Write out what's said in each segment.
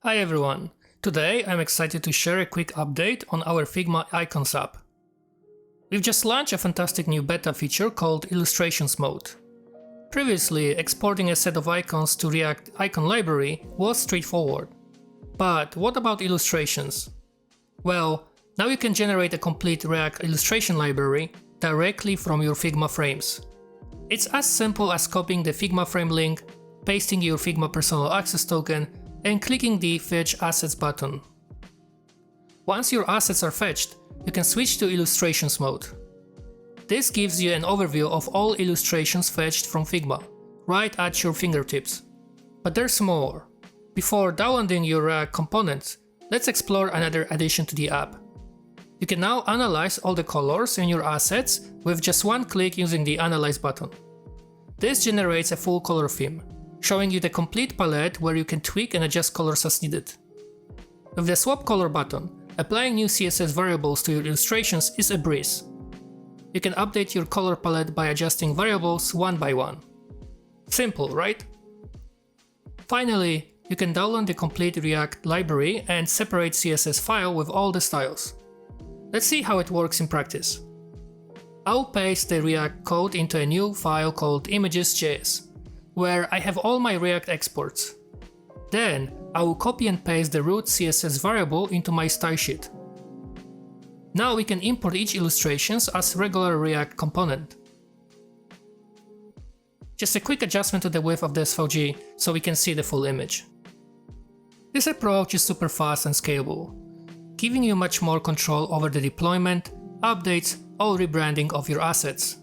Hi everyone! Today I'm excited to share a quick update on our Figma Icons App. We've just launched a fantastic new beta feature called Illustrations Mode. Previously, exporting a set of icons to React icon library was straightforward. But what about illustrations? Well, now you can generate a complete React illustration library directly from your Figma frames. It's as simple as copying the Figma frame link, pasting your Figma personal access token, and clicking the Fetch Assets button. Once your assets are fetched, you can switch to Illustrations mode. This gives you an overview of all illustrations fetched from Figma, right at your fingertips. But there's more. Before downloading your React components, let's explore another addition to the app. You can now analyze all the colors in your assets with just one click using the Analyze button. This generates a full color theme, showing you the complete palette where you can tweak and adjust colors as needed. With the Swap Color button, applying new CSS variables to your illustrations is a breeze. You can update your color palette by adjusting variables one by one. Simple, right? Finally, you can download the complete React library and separate CSS file with all the styles. Let's see how it works in practice. I'll paste the React code into a new file called images.js, where I have all my React exports. Then, I will copy and paste the root CSS variable into my style sheet. Now we can import each illustrations as regular React component. Just a quick adjustment to the width of the SVG so we can see the full image. This approach is super fast and scalable, giving you much more control over the deployment, updates, or rebranding of your assets.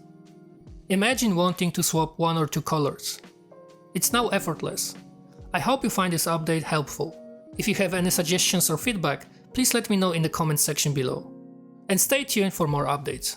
Imagine wanting to swap one or two colors. It's now effortless. I hope you find this update helpful. If you have any suggestions or feedback, please let me know in the comment section below. And stay tuned for more updates.